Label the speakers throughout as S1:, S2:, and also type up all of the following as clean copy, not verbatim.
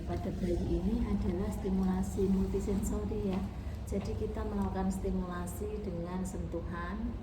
S1: pada bayi ini adalah stimulasi multisensori ya. Jadi kita melakukan stimulasi dengan sentuhan,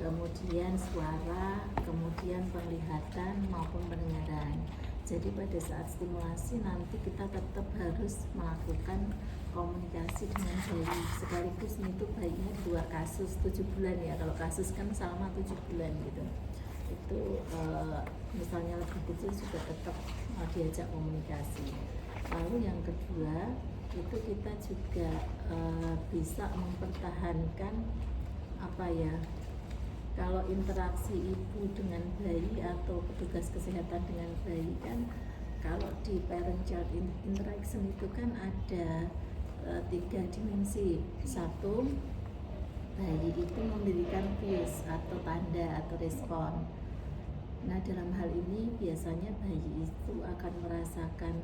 S1: kemudian suara, kemudian penglihatan maupun pendengaran. Jadi pada saat stimulasi nanti kita tetap harus melakukan komunikasi dengan bayi. Sekaligus itu bayinya di luar kasus 7 bulan ya. Kalau kasus kan selama 7 bulan gitu. Itu misalnya lebih kecil juga tetap diajak komunikasi. Lalu yang kedua itu kita juga bisa mempertahankan apa ya, kalau interaksi ibu dengan bayi atau petugas kesehatan dengan bayi kan, kalau di parent child interaction itu kan ada 3 dimensi. Satu, bayi itu memberikan cues atau tanda atau respon. Nah dalam hal ini biasanya bayi itu akan merasakan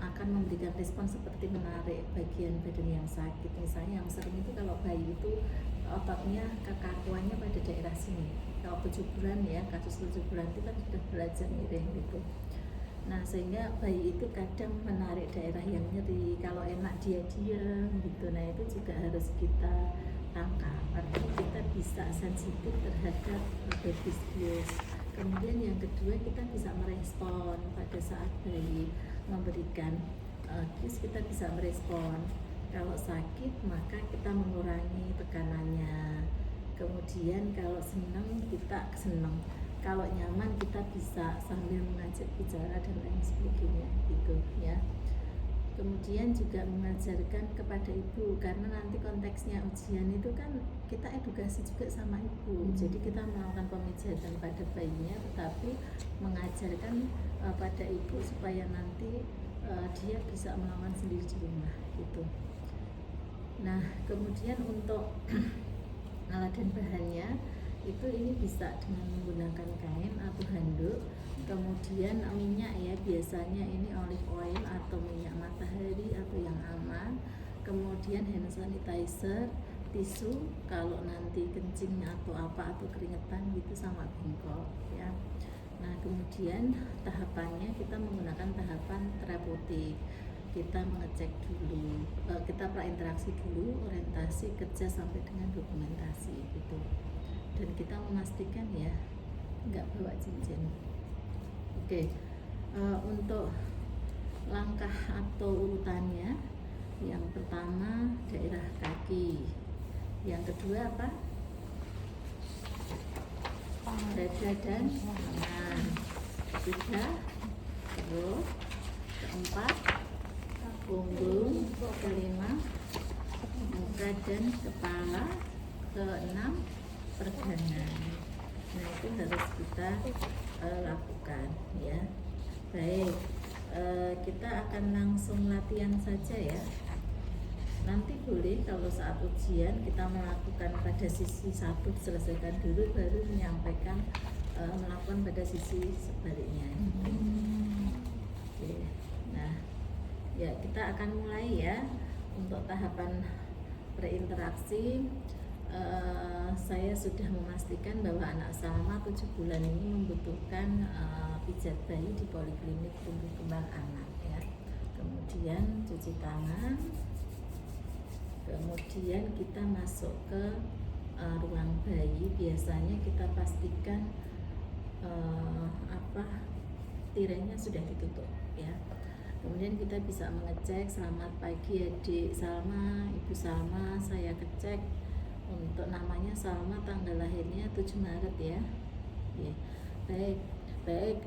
S1: akan memberikan respon seperti menarik bagian badan yang sakit. Misalnya yang sering itu kalau bayi itu ototnya kekakuannya pada daerah sini. Kalau 7 bulan ya, kasus 7 bulan itu kan sudah belajar miring gitu. Nah sehingga bayi itu kadang menarik daerah yang nyeri. Kalau enak dia diam gitu. Nah itu juga harus kita tangkap. Artinya kita bisa sensitif terhadap baby cues. Kemudian yang kedua kita bisa merespon pada saat bayi memberikan cues, kita bisa merespon. Kalau sakit maka kita mengurangi tekanannya. Kemudian kalau senang kita senang. Kalau nyaman kita bisa sambil mengajak bicara dan lain sebagainya gitu ya. Kemudian juga mengajarkan kepada ibu, karena nanti konteksnya ujian itu kan kita edukasi juga sama ibu. Jadi kita melakukan pemijatan pada bayinya, tetapi mengajarkan pada ibu supaya nanti dia bisa melakukan sendiri di rumah gitu. Nah kemudian untuk alat dan bahannya itu ini bisa dengan menggunakan kain atau handuk. Kemudian minyak ya, biasanya ini olive oil atau minyak matahari atau yang aman. Kemudian hand sanitizer, tisu kalau nanti kencing atau apa atau keringetan gitu, sama bengkok ya. Nah kemudian tahapannya kita menggunakan tahapan terapeutik. Kita mengecek dulu, kita prainteraksi dulu, orientasi, kerja sampai dengan dokumentasi gitu. Dan kita memastikan ya nggak bawa cincin. Oke, untuk langkah atau urutannya, yang pertama daerah kaki, yang kedua apa? Dada dan tangan, ketiga perut, keempat punggung, kelima muka dan kepala, keenam pergelangan. Nah itu harus kita lakukan ya. Baik, kita akan langsung latihan saja ya. Nanti boleh kalau saat ujian kita melakukan pada sisi satu, selesaikan dulu baru menyampaikan melakukan pada sisi sebaliknya. Oke. Nah ya kita akan mulai ya. Untuk tahapan berinteraksi, saya sudah memastikan bahwa anak Salma 7 bulan ini membutuhkan pijat bayi di poliklinik tumbuh kembang anak ya. Kemudian cuci tangan, kemudian kita masuk ke ruang bayi. Biasanya kita pastikan tirainya sudah ditutup ya. Kemudian kita bisa mengecek, selamat pagi adik Salma, ibu Salma, saya kecek untuk namanya Salma, tanggal lahirnya 7 Maret ya. Baik,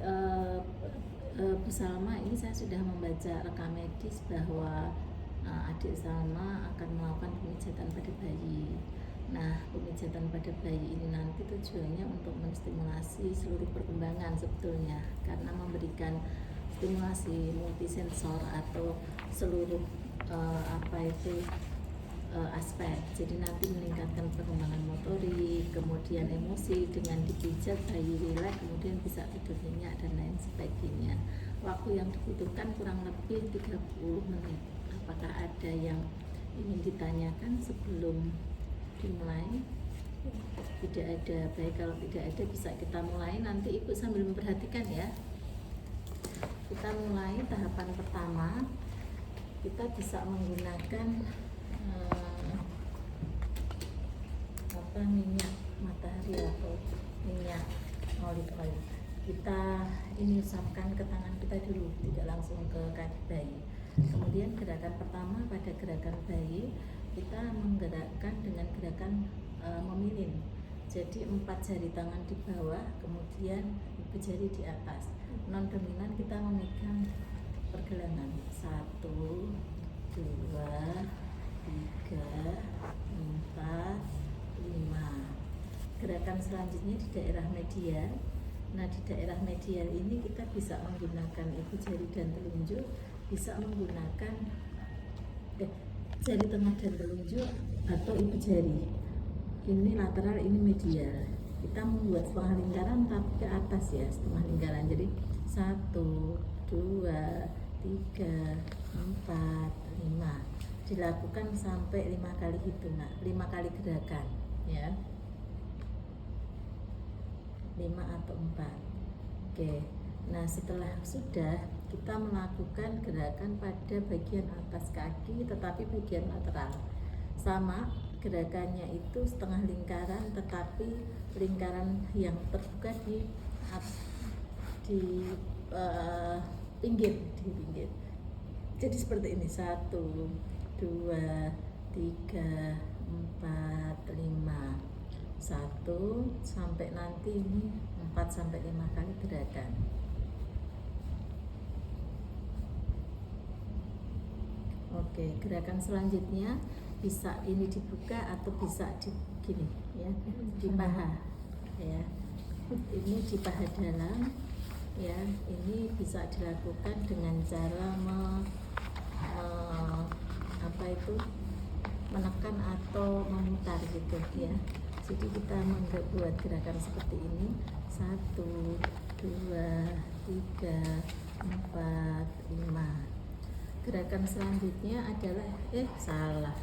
S1: Bu Salma, ini saya sudah membaca rekam medis bahwa adik Salma akan melakukan pemijatan pada bayi. Nah, pemijatan pada bayi ini nanti tujuannya untuk menstimulasi seluruh perkembangan sebetulnya, karena memberikan stimulasi multisensor atau seluruh aspek. Jadi nanti meningkatkan perkembangan motorik, kemudian emosi dengan dipijat bayi rileks, kemudian bisa tidur nyenyak dan lain sebagainya. Waktu yang dibutuhkan kurang lebih 30 menit. Apakah ada yang ingin ditanyakan sebelum dimulai? Tidak ada. Baik, kalau tidak ada bisa kita mulai. Nanti ibu sambil memperhatikan ya. kita mulai tahapan pertama. Kita bisa menggunakan minyak matahari atau minyak olive oil. Kita ini usapkan ke tangan kita dulu, tidak langsung ke kaki bayi. Kemudian gerakan pertama pada gerakan bayi, kita menggerakkan dengan gerakan memilin. Jadi 4 jari tangan di bawah, kemudian ibu jari di atas. Non dominan kita memegang pergelangan 1, 2, 3, 4, 5. Gerakan selanjutnya di daerah medial. Nah, di daerah medial ini kita bisa menggunakan ibu jari dan telunjuk, bisa menggunakan jari tengah dan telunjuk atau ibu jari. Ini lateral, ini medial. Kita membuat setengah lingkaran tapi ke atas ya, setengah lingkaran. Jadi 1, 2, 3, 4, 5. Dilakukan sampai 5 kali hitungan, 5 kali gerakan ya. 5 atau 4. Oke. Nah, setelah sudah, kita melakukan gerakan pada bagian atas kaki tetapi bagian lateral. Sama, gerakannya itu setengah lingkaran tetapi lingkaran yang terbuka di pinggir. Jadi seperti ini, 1, 2, 3, 4, 5. 1 sampai nanti ini 4 sampai 5 kali gerakan. Oke, gerakan selanjutnya bisa ini dibuka atau bisa di gini ya, di paha ya. Ini di paha dalam ya. Ini bisa dilakukan dengan cara menekan atau memutar gitu ya. Jadi kita membuat gerakan seperti ini, 1, 2, 3, 4, 5. Gerakan selanjutnya adalah salah.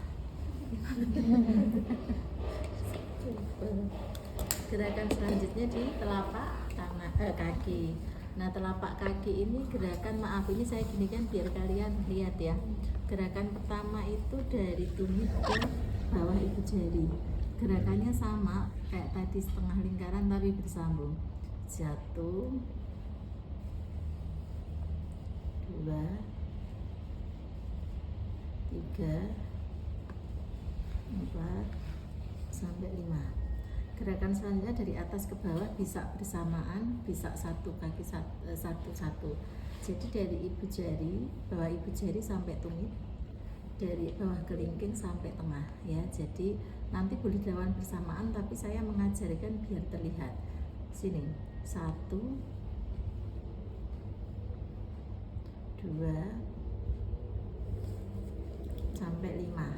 S1: Gerakan selanjutnya di telapak tangan kaki. Nah, telapak kaki ini gerakan, maaf ini saya gini kan biar kalian lihat ya. Gerakan pertama itu dari tumit ke bawah ibu jari. Gerakannya sama kayak tadi, setengah lingkaran tapi bersambung. 1, 2, 3, 4 sampai 5. Gerakan selanjutnya dari atas ke bawah bisa bersamaan, bisa satu kaki satu. Jadi dari ibu jari, bawah ibu jari sampai tumit, dari bawah kelingking sampai tengah ya. Jadi nanti boleh dilakukan bersamaan tapi saya mengajarkan biar terlihat. Sini, 1, 2 sampai 5.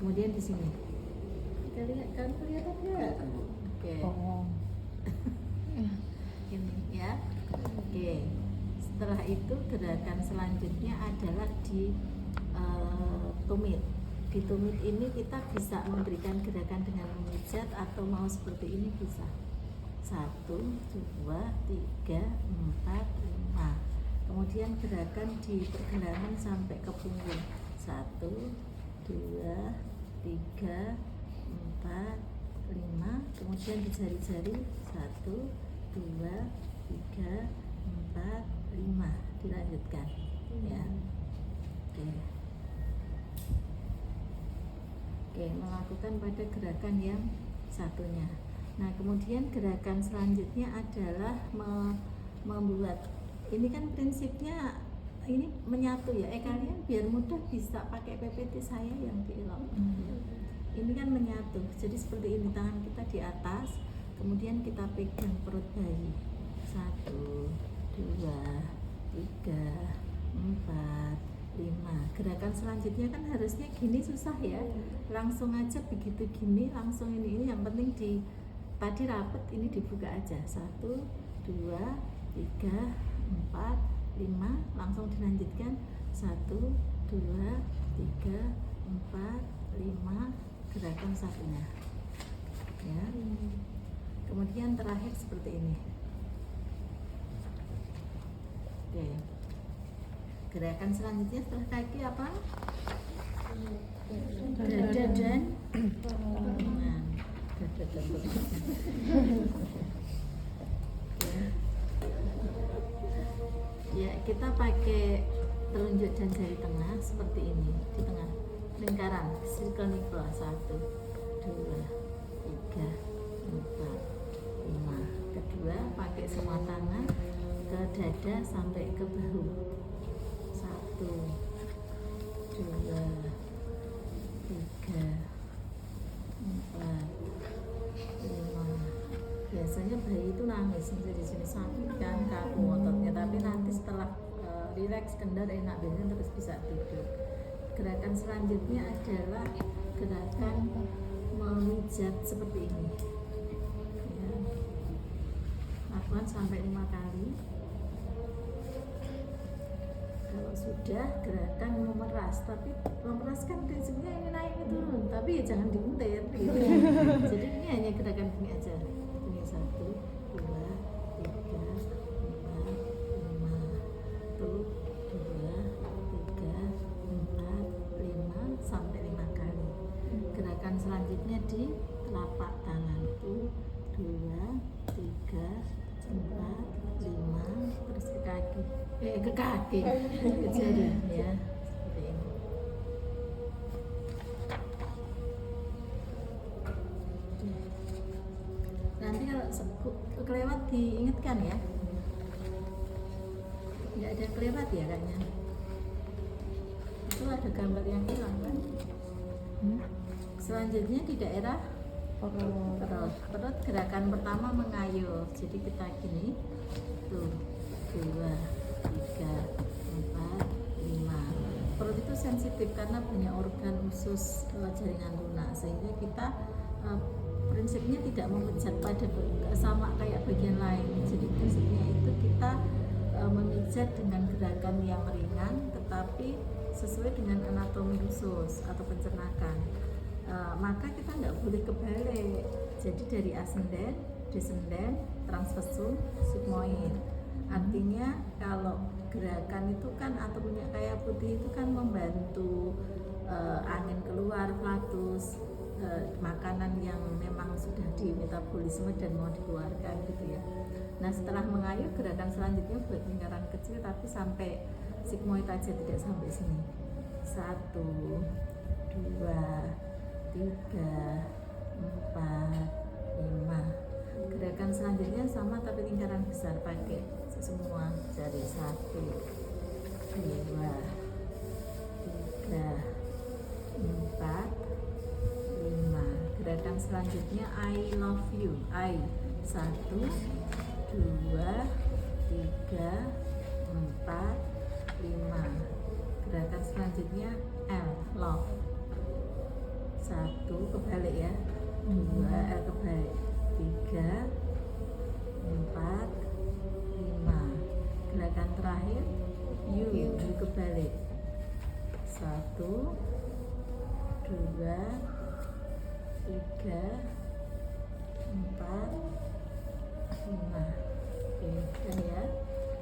S1: Kemudian di sini. Kamu kelihatan nggak? Oke. Ini ya. Oke. Setelah itu gerakan selanjutnya adalah di tumit. Di tumit ini kita bisa memberikan gerakan dengan memijat atau mau seperti ini bisa. 1, 2, 3, 4, 5. Kemudian gerakan di pergelangan sampai ke punggung. 1, 2, 3, 4, 5. Kemudian di jari-jari 1, 2, 3, 4, 5. Dilanjutkan ya. Oke, melakukan pada gerakan yang satunya. Nah, kemudian gerakan selanjutnya adalah membuat, ini kan prinsipnya ini menyatu ya. Kalian biar mudah bisa pakai PPT saya yang di elok. Ini kan menyatu. Jadi seperti ini, tangan kita di atas, kemudian kita pegang perut bayi. 1, 2, 3, 4, 5. Gerakan selanjutnya kan harusnya gini, susah ya. Langsung aja begitu gini, langsung ini yang penting di tadi rapet, ini dibuka aja. 1, 2, 3, 4, 5. Langsung dilanjutkan 1, 2, 3, 4, 5. Gerakan satunya ya. Kemudian terakhir seperti ini. Oke. Gerakan selanjutnya setelah kaki apa? Dada dan tangan. Dada dan tangan. Ya, kita pakai telunjuk dan jari tengah seperti ini di tengah lingkaran circle nipple 1, 2, 3, 4, 5. Kedua, pakai semua tangan ke dada sampai ke bahu. 1, 2, 3, 4, 5. Biasanya bayi itu nangis di sini sakit kan, kaku ototnya, tapi nanti setelah rileks kendor enak, biasanya terus bisa tidur. Gerakan selanjutnya adalah gerakan memijat seperti ini ya. Lakukan sampai 5 kali. Kalau sudah, gerakan memeras, tapi memeras kan prinsipnya ini naik ini turun, tapi ya jangan diuntir gitu. Jadi ini hanya gerakan ini aja. Ini 1, 2, 3, 4, 5. Tuh, 2, 3, 4, 5 sampai 5 kali. Gerakan selanjutnya di telapak tangan. 1, 2, 3, 4, 5, terus ke kaki. Ke kaki, ke jari ya. Seperti ini. Nanti kalau kelewat diingatkan ya. Nggak ada kelewat ya kayaknya. Itu ada gambar yang hilang kan? Selanjutnya di daerah perut. Gerakan pertama mengayuh. Jadi kita gini. Tuh, 2, 3, 4, 5. Perut itu sensitif karena banyak organ usus jaringan lunak, sehingga kita prinsipnya tidak memijat pada sama kayak bagian lain. Jadi prinsipnya itu kita memijat dengan gerakan yang ringan tetapi sesuai dengan anatomi usus atau pencernakan. Maka kita nggak boleh kebalik. Jadi dari ascendent, descendant, transversum, sigmoid. Artinya kalau gerakan itu kan atau punya kayak putih itu kan membantu angin keluar, flatus, makanan yang memang sudah di metabolisme dan mau dikeluarkan gitu ya. Nah setelah mengayuh, gerakan selanjutnya buat lingkaran kecil tapi sampai sigmoid aja, tidak sampai sini. 1, 2, 3, 4, 5. Gerakan selanjutnya sama tapi lingkaran besar, pakai semua jari. 1, 2, 3, 4, 5. Gerakan selanjutnya I love you. I 1, 2, 3, 4, 5. Gerakan selanjutnya L love. 1 kebalik ya. 2 L kebalik. 3, 4, 5. Gerakan terakhir U kebalik. 1, 2, 3, 4, 5. Oke, dan ya.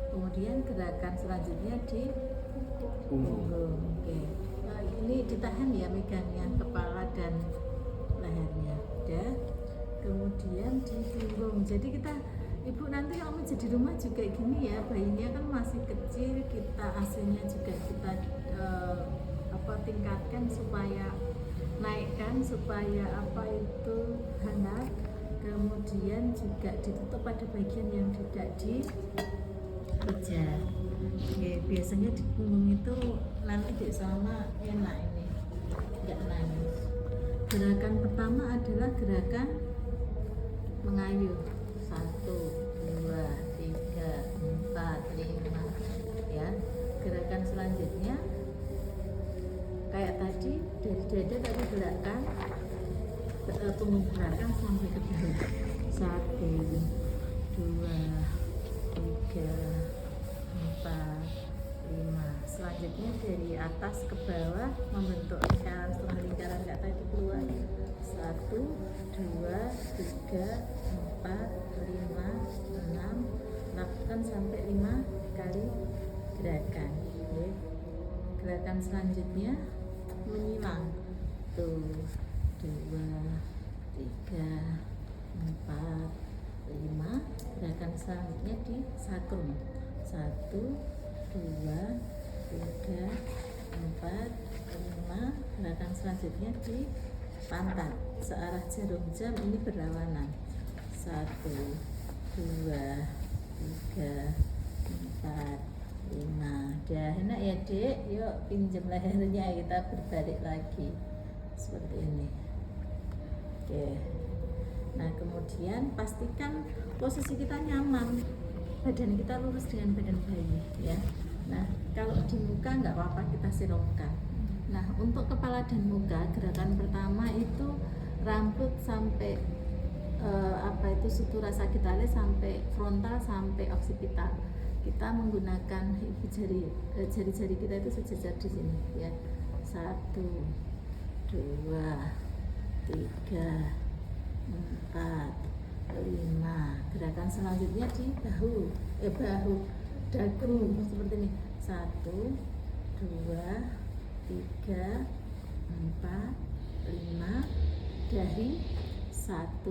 S1: Kemudian gerakan selanjutnya di punggung. Oke. Nah, ini ditahan ya megangnya kepala dan lehernya. Udah. Kemudian di punggung. Jadi kita ibu nanti kalau mau jadi rumah juga gini ya, bayinya kan masih kecil, kita AC-nya juga kita tingkatkan supaya naikkan supaya hangat. Kemudian juga ditutup pada bagian yang tidak dipijat. Oke, biasanya di punggung itu nanti di sana enak ini, nggak nangis. Gerakan pertama adalah gerakan mengayuh. 1, 2, 3, 4, 5 ya. Gerakan selanjutnya kayak tadi, dari dada tapi belakang, punggung belakang sampai ke bawah. 1, 2, 3, 4, 5. Selanjutnya dari atas ke bawah membentuk lingkaran, setengah lingkaran nggak tahu itu keluar. 1, 2, 3, 4, 5, 6. Lakukan sampai 5 kali gerakan selanjutnya menyilang. Tuh, 2, 3, 4, 5. Gerakan selanjutnya di sakrum. 1, 2, 3, 4, 5. Gerakan selanjutnya di pantat searah jarum jam, ini berlawanan. 1, 2, 3, 4, 5. Dah enak ya dek, yuk pinjam lehernya, kita berbalik lagi seperti ini. Oke, nah kemudian pastikan posisi kita nyaman, badan kita lurus dengan badan bayi ya. Nah kalau di muka nggak apa-apa, kita serongkan. Nah untuk kepala dan muka, gerakan pertama itu rambut sampai sutura sagittalis sampai frontal sampai occipital. Kita menggunakan ibu jari-jari kita itu sejajar di sini ya. 1, 2, 3, 4, 5. Gerakan selanjutnya di bahu dagu seperti ini. 1, 2, 3, 4, 5. Dahi 1,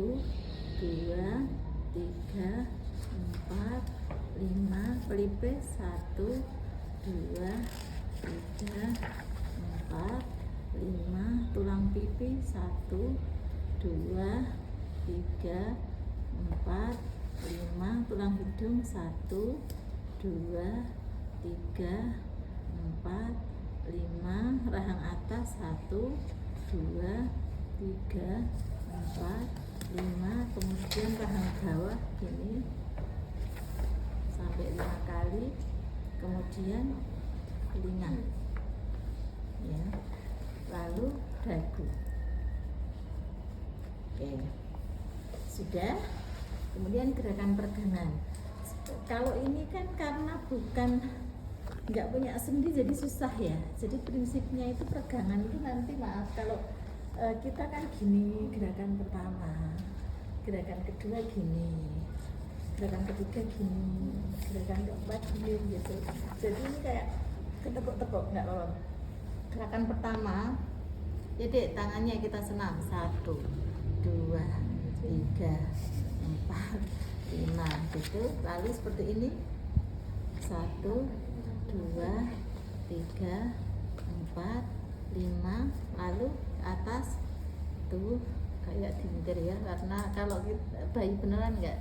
S1: 2, 3, 4, 5. Pelipis 1, 2, 3, 4, 5. Tulang pipi 1, 2, 3, 4, 5. Tulang hidung 1, 2, 3, 4, 5. Rahang atas 1, 2, 3, 4, 5. Kemudian rahang bawah ini sampai 5 kali. Kemudian telinga ya, lalu dagu. Oke, sudah. Kemudian gerakan peregangan. Kalau ini kan karena bukan nggak punya sendi jadi susah ya. Jadi prinsipnya itu peregangan itu nanti, maaf kalau kita kan gini gerakan pertama, gerakan kedua gini, gerakan ketiga gini, gerakan keempat gini gitu. Jadi ini kayak ketepuk-tepuk, nggak apa-apa. Gerakan pertama, jadi tangannya kita senam. 1, 2, 3, 4, 5 gitu. Lalu seperti ini. 1, 2, 3, 4, 5. Lalu atas tuh kayak dintir ya, karena kalau bayi beneran nggak